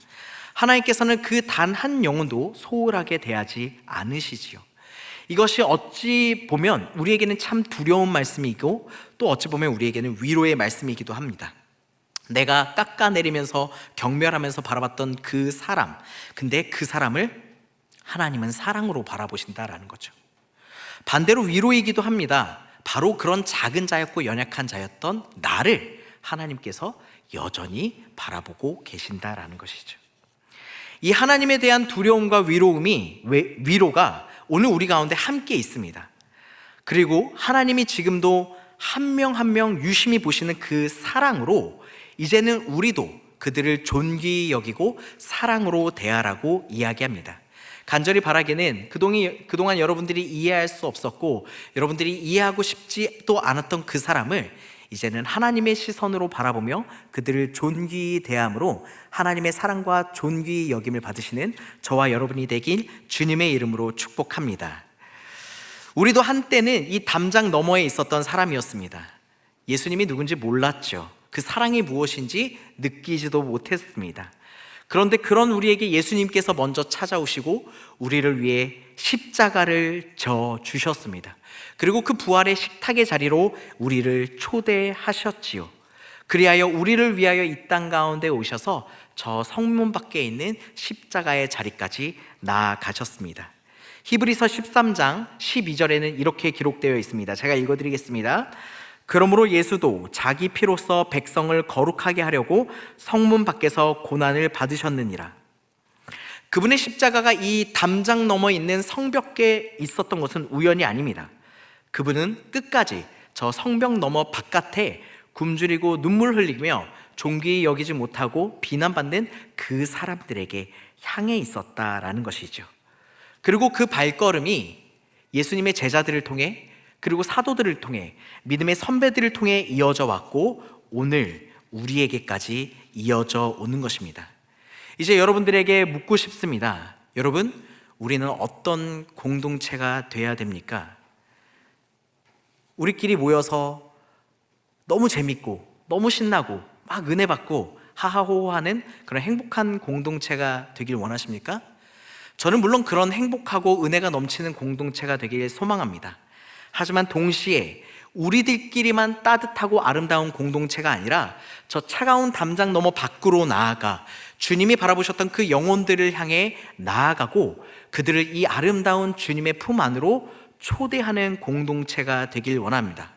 하나님께서는 그 단 한 영혼도 소홀하게 대하지 않으시지요. 이것이 어찌 보면 우리에게는 참 두려운 말씀이고 또 어찌 보면 우리에게는 위로의 말씀이기도 합니다. 내가 깎아내리면서 경멸하면서 바라봤던 그 사람, 근데 그 사람을 하나님은 사랑으로 바라보신다라는 거죠. 반대로 위로이기도 합니다. 바로 그런 작은 자였고 연약한 자였던 나를 하나님께서 여전히 바라보고 계신다라는 것이죠. 이 하나님에 대한 두려움과 위로가 오늘 우리 가운데 함께 있습니다. 그리고 하나님이 지금도 한 명 한 명 유심히 보시는 그 사랑으로 이제는 우리도 그들을 존귀히 여기고 사랑으로 대하라고 이야기합니다. 간절히 바라기는 그동안 여러분들이 이해할 수 없었고 여러분들이 이해하고 싶지도 않았던 그 사람을 이제는 하나님의 시선으로 바라보며 그들을 존귀히 대함으로 하나님의 사랑과 존귀히 여김을 받으시는 저와 여러분이 되길 주님의 이름으로 축복합니다. 우리도 한때는 이 담장 너머에 있었던 사람이었습니다. 예수님이 누군지 몰랐죠. 그 사랑이 무엇인지 느끼지도 못했습니다. 그런데 그런 우리에게 예수님께서 먼저 찾아오시고 우리를 위해 십자가를 져 주셨습니다. 그리고 그 부활의 식탁의 자리로 우리를 초대하셨지요. 그리하여 우리를 위하여 이 땅 가운데 오셔서 저 성문 밖에 있는 십자가의 자리까지 나아가셨습니다. 히브리서 13장 12절에는 이렇게 기록되어 있습니다. 제가 읽어드리겠습니다. 그러므로 예수도 자기 피로써 백성을 거룩하게 하려고 성문 밖에서 고난을 받으셨느니라. 그분의 십자가가 이 담장 너머 있는 성벽에 있었던 것은 우연이 아닙니다. 그분은 끝까지 저 성벽 너머 바깥에 굶주리고 눈물 흘리며 존귀히 여기지 못하고 비난받는 그 사람들에게 향해 있었다라는 것이죠. 그리고 그 발걸음이 예수님의 제자들을 통해 그리고 사도들을 통해 믿음의 선배들을 통해 이어져 왔고 오늘 우리에게까지 이어져 오는 것입니다. 이제 여러분들에게 묻고 싶습니다. 여러분, 우리는 어떤 공동체가 돼야 됩니까? 우리끼리 모여서 너무 재밌고 너무 신나고 막 은혜 받고 하하호호하는 그런 행복한 공동체가 되길 원하십니까? 저는 물론 그런 행복하고 은혜가 넘치는 공동체가 되길 소망합니다. 하지만 동시에 우리들끼리만 따뜻하고 아름다운 공동체가 아니라 저 차가운 담장 너머 밖으로 나아가 주님이 바라보셨던 그 영혼들을 향해 나아가고 그들을 이 아름다운 주님의 품 안으로 초대하는 공동체가 되길 원합니다.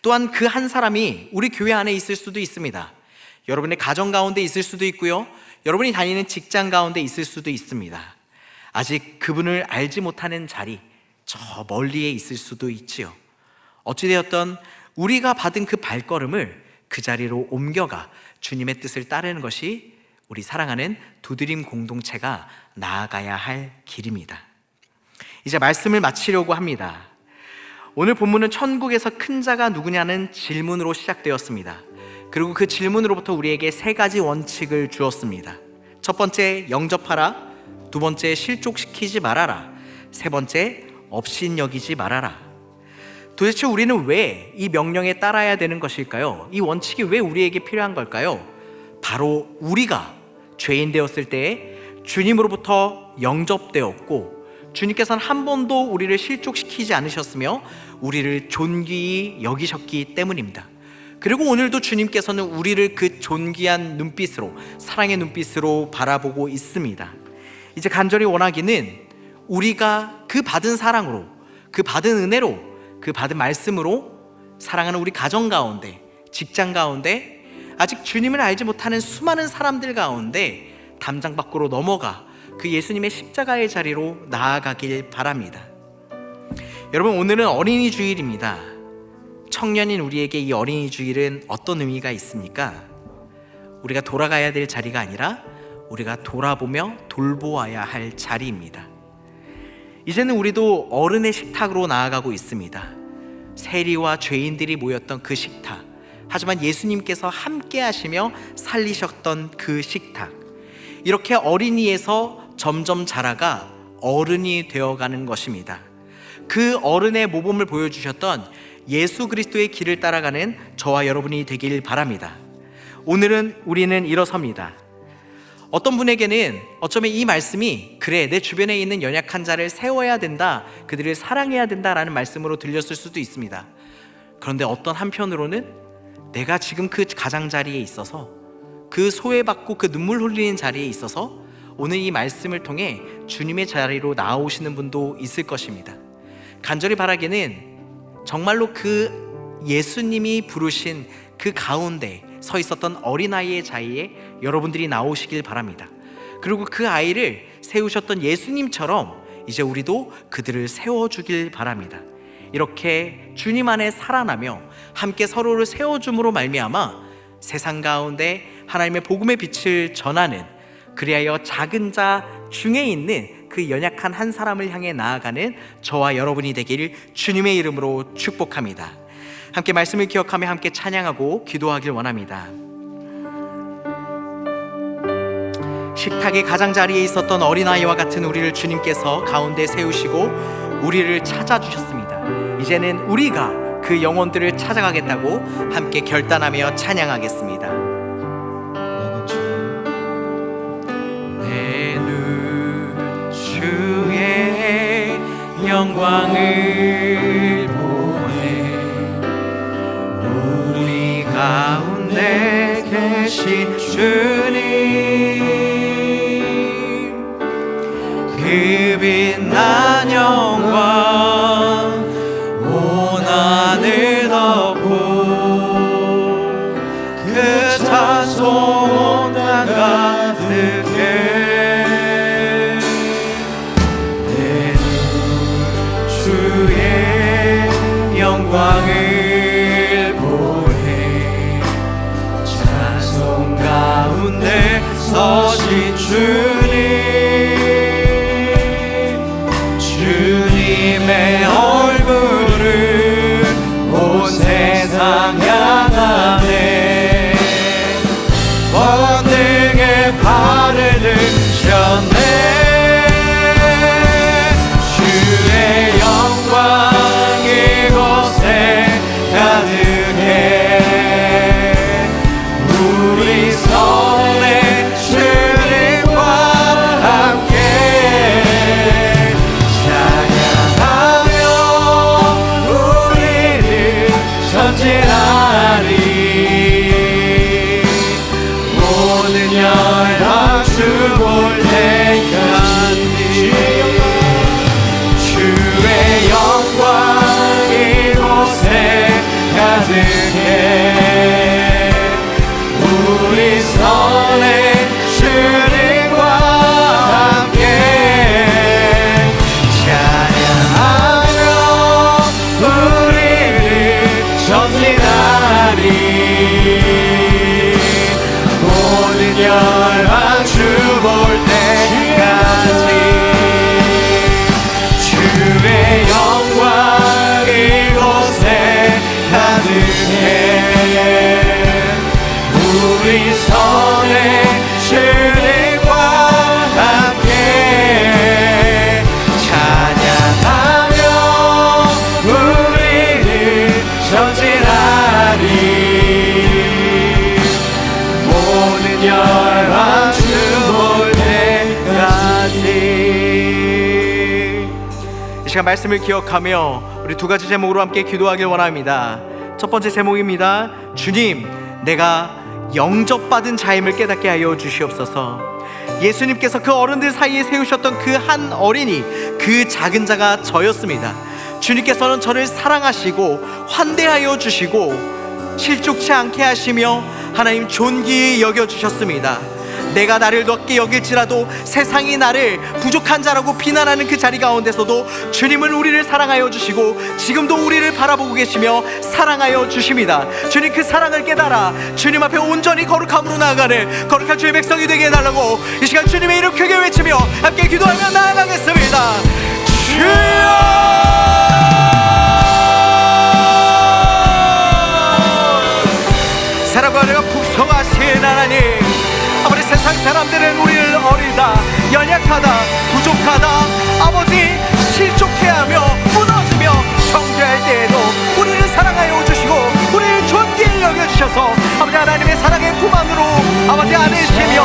또한 그 한 사람이 우리 교회 안에 있을 수도 있습니다. 여러분의 가정 가운데 있을 수도 있고요, 여러분이 다니는 직장 가운데 있을 수도 있습니다. 아직 그분을 알지 못하는 자리, 저 멀리에 있을 수도 있지요. 어찌되었던 우리가 받은 그 발걸음을 그 자리로 옮겨가 주님의 뜻을 따르는 것이 우리 사랑하는 두드림 공동체가 나아가야 할 길입니다. 이제 말씀을 마치려고 합니다. 오늘 본문은 천국에서 큰 자가 누구냐는 질문으로 시작되었습니다. 그리고 그 질문으로부터 우리에게 세 가지 원칙을 주었습니다. 첫 번째, 영접하라. 두 번째, 실족시키지 말아라. 세 번째, 업신여기지 말아라. 도대체 우리는 왜 이 명령에 따라야 되는 것일까요? 이 원칙이 왜 우리에게 필요한 걸까요? 바로 우리가 죄인 되었을 때에 주님으로부터 영접되었고 주님께서는 한 번도 우리를 실족시키지 않으셨으며 우리를 존귀히 여기셨기 때문입니다. 그리고 오늘도 주님께서는 우리를 그 존귀한 눈빛으로, 사랑의 눈빛으로 바라보고 있습니다. 이제 간절히 원하기는 우리가 그 받은 사랑으로, 그 받은 은혜로, 그 받은 말씀으로 사랑하는 우리 가정 가운데, 직장 가운데, 아직 주님을 알지 못하는 수많은 사람들 가운데 담장 밖으로 넘어가 그 예수님의 십자가의 자리로 나아가길 바랍니다. 여러분, 오늘은 어린이 주일입니다. 청년인 우리에게 이 어린이 주일은 어떤 의미가 있습니까? 우리가 돌아가야 될 자리가 아니라 우리가 돌아보며 돌보아야 할 자리입니다. 이제는 우리도 어른의 식탁으로 나아가고 있습니다. 세리와 죄인들이 모였던 그 식탁, 하지만 예수님께서 함께 하시며 살리셨던 그 식탁, 이렇게 어린이에서 점점 자라가 어른이 되어가는 것입니다. 그 어른의 모범을 보여주셨던 예수 그리스도의 길을 따라가는 저와 여러분이 되길 바랍니다. 오늘은 우리는 일어섭니다. 어떤 분에게는 어쩌면 이 말씀이 그래, 내 주변에 있는 연약한 자를 세워야 된다, 그들을 사랑해야 된다라는 말씀으로 들렸을 수도 있습니다. 그런데 어떤 한편으로는 내가 지금 그 가장자리에 있어서, 그 소외받고 그 눈물 흘리는 자리에 있어서 오늘 이 말씀을 통해 주님의 자리로 나오시는 분도 있을 것입니다. 간절히 바라기는 정말로 그 예수님이 부르신 그 가운데 서 있었던 어린아이의 자리에 여러분들이 나오시길 바랍니다. 그리고 그 아이를 세우셨던 예수님처럼 이제 우리도 그들을 세워주길 바랍니다. 이렇게 주님 안에 살아나며 함께 서로를 세워줌으로 말미암아 세상 가운데 하나님의 복음의 빛을 전하는, 그리하여 작은 자 중에 있는 그 연약한 한 사람을 향해 나아가는 저와 여러분이 되기를 주님의 이름으로 축복합니다. 함께 말씀을 기억하며 함께 찬양하고 기도하길 원합니다. 식탁의 가장자리에 있었던 어린아이와 같은 우리를 주님께서 가운데 세우시고 우리를 찾아주셨습니다. 이제는 우리가 그 영혼들을 찾아가겠다고 함께 결단하며 찬양하겠습니다. 내 눈 주의 영광을 보네, 우리 가운데 계신 주님, 그 빛난 영광 온 하늘 덮고 그 찬송 온 땅 가득해, 내 눈 주의 영광을 보네, 찬송 가운데 서신 주님, 주님의 얼굴을 온 세상 향하네, 번능의 발을 드셨네, 주의 영광 이곳에 가득해, 우리 손에 주님과 함께 전진하리, 모든 열방 주 볼 때까지, 주의 영광 이곳에 가득해, 우리 손에 주님과 함께 찬양하며 전진하리, 모든 열방 주 볼 때까지, 주의 영광 이곳에 가득해, 우리 손에 주님과 함께 찬양하며 우리를 전진하리, 모든 열방 주 볼 때까지. 이 시간 말씀을 기억하며 우리 두 가지 제목으로 함께 기도하길 원합니다. 첫 번째 제목입니다. 주님, 내가 영접받은 자임을 깨닫게 하여 주시옵소서. 예수님께서 그 어른들 사이에 세우셨던 그 한 어린이, 그 작은 자가 저였습니다. 주님께서는 저를 사랑하시고 환대하여 주시고 실족치 않게 하시며 하나님 존귀히 여겨주셨습니다. 내가 나를 낮게 여길지라도 세상이 나를 부족한 자라고 비난하는 그 자리 가운데서도 주님은 우리를 사랑하여 주시고 지금도 우리를 바라보고 계시며 사랑하여 주십니다. 주님, 그 사랑을 깨달아 주님 앞에 온전히 거룩함으로 나아가는 거룩한 주의 백성이 되게 해달라고 이 시간 주님의 이름 크게 외치며 함께 기도하며 나아가겠습니다. 주여! 사랑과 은혜가 풍성하신 하나님, 아버지, 세상 사람들은 우리를 어리다, 연약하다, 부족하다, 아버지 실족해하며 무너지며 정죄할 때에도 우리를 사랑하여 주시고 우리를 존귀히 여겨주셔서 아버지 하나님의 사랑의 품 안으로 아버지 안으시며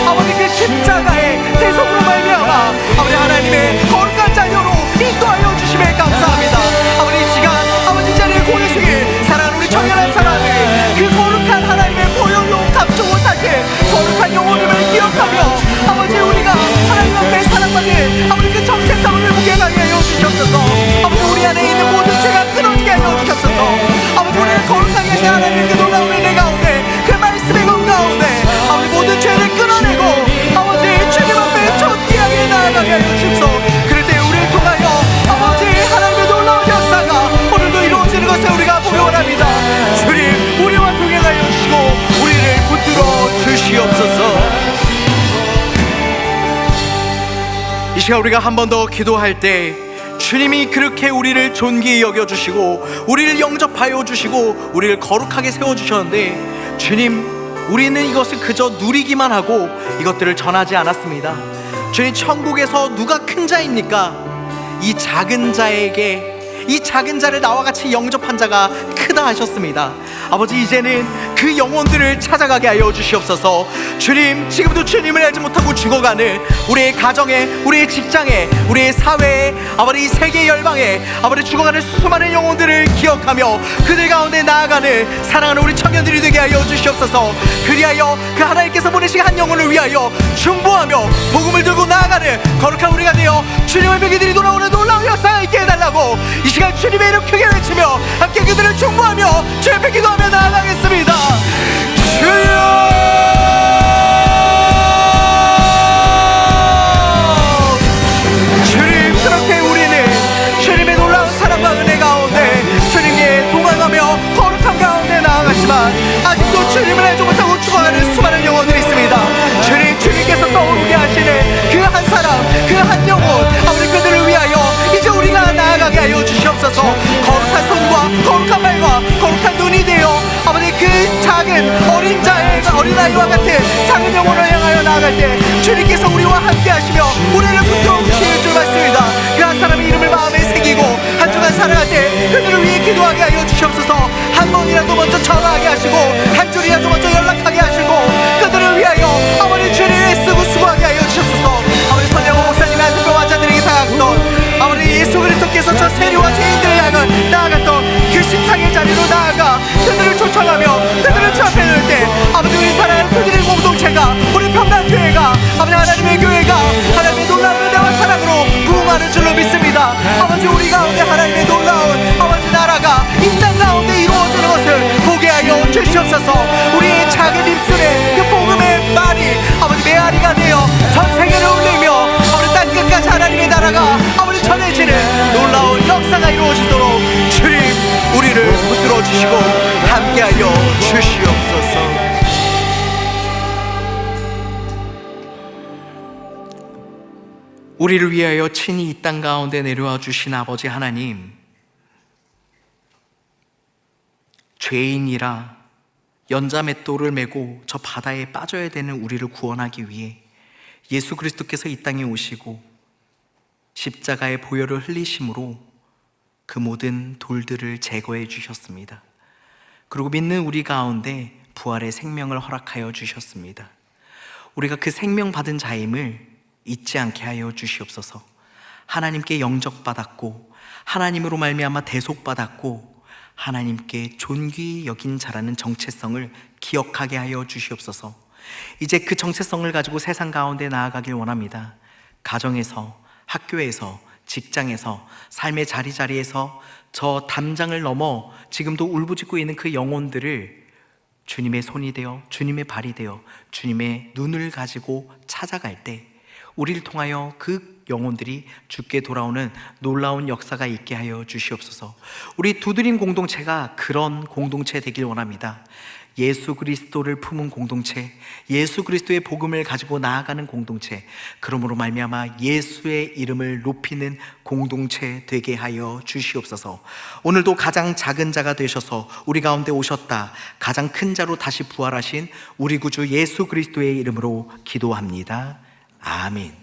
아버지 그 십자가의 대속으로 말미암아 아버지 하나님의 거룩한 자녀로 인도하여 주심에 감사합니다. 아버지, 이 시간 아버지 자리에 고개 숙일 사랑하는 우리 청년한 사람을 그 거룩한 하나님의 보혈로 감추고 살게 거룩한 영혼임을 기억하며 아버지 우리가 하나님 앞에 사랑받는 아버지 그 정체성을 회복해 가게 하여 주시옵소서. 아버지, 우리 안에 있는 모든 죄가 끊어지게 하여 주시옵소서. 아버지, 우리를 거룩하게 하신 하나님의 그 놀라운 은혜 가운데 그 말씀의 건 가운데 아버지 모든 죄를 끊어내고 아버지 주님 앞에 존귀하게 나아가게 하여 주시옵소서. 그럴 때 우리를 통하여 아버지 하나님의 놀라운 역사가 오늘도 이루어지는 것을 우리가 보기 원합니다. 주님, 우리와 동행하여 주시고 우리를 붙들어 주시옵소서. 이 시간 우리가 한 번 더 기도할 때 주님이 그렇게 우리를 존귀히 여겨주시고 우리를 영접하여 주시고 우리를 거룩하게 세워주셨는데 주님, 우리는 이것을 그저 누리기만 하고 이것들을 전하지 않았습니다. 주님, 천국에서 누가 큰 자입니까? 이 작은 자에게, 이 작은 자를 나와 같이 영접한 자가 크다 하셨습니다. 아버지, 이제는 그 영혼들을 찾아가게 하여 주시옵소서. 주님, 지금도 주님을 알지 못하고 죽어가는 우리의 가정에, 우리의 직장에, 우리의 사회에, 아버지 이 세계 열방에 아버지 죽어가는 수많은 영혼들을 기억하며 그들 가운데 나아가는 사랑하는 우리 청년들이 되게 하여 주시옵소서. 그리하여 그 하나님께서 보내신 한 영혼을 위하여 중보하며 복음을 들고 나아가는 거룩한 우리가 되어 주님의 병기들이 돌아오는 놀라운 역사가 있게 해달라고 이 시간 주님의 이름 크게 외치며 함께 그들을 중보하며 주의 앞에 기도하며 나아가겠습니다. 주여! 주님, 그렇게 우리는 주님의 놀라운 사랑과 은혜 가운데 주님께 동행하며 거룩함 가운데 나아갔지만 아직도 주님을 알지 못하고 죽어가는 수많은 영혼들이 있습니다. 주님, 주님께서 떠오르게 하시는 그 한 사람, 그 한 영혼, 아버지 그들을 위하여 이제 우리가 나아가게 하여 주시옵소서. 거룩한 손과 거룩한 발과 거룩한 눈이 되어 아버지 그 작은 어린아이와 같은 작은 영혼을 향하여 나아갈 때 주님께서 우리와 함께 하시며 우리를 붙들어 주시는 줄 믿습니다. 그 한 사람의 이름을 마음에 새기고 한 주간 살아갈 때 그들을 위해 기도하게 하여 주시옵소서. 한 번이라도 먼저 전화하게 하시고 한 줄이라도 먼저 연락하게 하시고 그들을 위하여 아버지 주님을 쓰고 수고하게 하여 주시옵소서. 아버지 선영호 목사님의 안수병 환자들에게 다가갔던 아버지 예수 그리스도께서 저 세리와 죄인들을 향해 나아갔던 그 식탁의 자리로 나아가 그들을 초청하며 그들을 주 앞에 놓을 때 아버지 우리 사랑하는 그들의 공동체가 우리 평강교회가 아버지 하나님의 교회가 하나님의 놀라운 은혜와 사랑으로 부흥하는 줄로 믿습니다. 아버지 우리 가운데 하나님의 놀라운 아버지 나라가 이 땅 가운데 이루어지는 것을 보게 하여 주시옵소서. 우리의 작은 입술에 그 복음의 말이 아버지 메아리가 되어 전 세계를 울리며 아버지 땅 끝까지 하나님의 나라가 아버지 전해지는 놀라운 역사가 이루어지도록 주님 우리를 붙들어 주시고 함께하여 주시옵소서. 우리를 위하여 친히 이 땅 가운데 내려와 주신 아버지 하나님, 죄인이라 연자맷돌을 메고 저 바다에 빠져야 되는 우리를 구원하기 위해 예수 그리스도께서 이 땅에 오시고 십자가의 보혈을 흘리심으로 그 모든 돌들을 제거해 주셨습니다. 그리고 믿는 우리 가운데 부활의 생명을 허락하여 주셨습니다. 우리가 그 생명 받은 자임을 잊지 않게 하여 주시옵소서. 하나님께 영접받았고 하나님으로 말미암아 대속받았고 하나님께 존귀히 여긴 자라는 정체성을 기억하게 하여 주시옵소서. 이제 그 정체성을 가지고 세상 가운데 나아가길 원합니다. 가정에서, 학교에서, 직장에서, 삶의 자리자리에서 저 담장을 넘어 지금도 울부짖고 있는 그 영혼들을 주님의 손이 되어, 주님의 발이 되어, 주님의 눈을 가지고 찾아갈 때 우리를 통하여 그 영혼들이 주께 돌아오는 놀라운 역사가 있게 하여 주시옵소서. 우리 두드림 공동체가 그런 공동체 되길 원합니다. 예수 그리스도를 품은 공동체, 예수 그리스도의 복음을 가지고 나아가는 공동체, 그러므로 말미암아 예수의 이름을 높이는 공동체 되게 하여 주시옵소서. 오늘도 가장 작은 자가 되셔서 우리 가운데 오셨다, 가장 큰 자로 다시 부활하신 우리 구주 예수 그리스도의 이름으로 기도합니다. 아멘.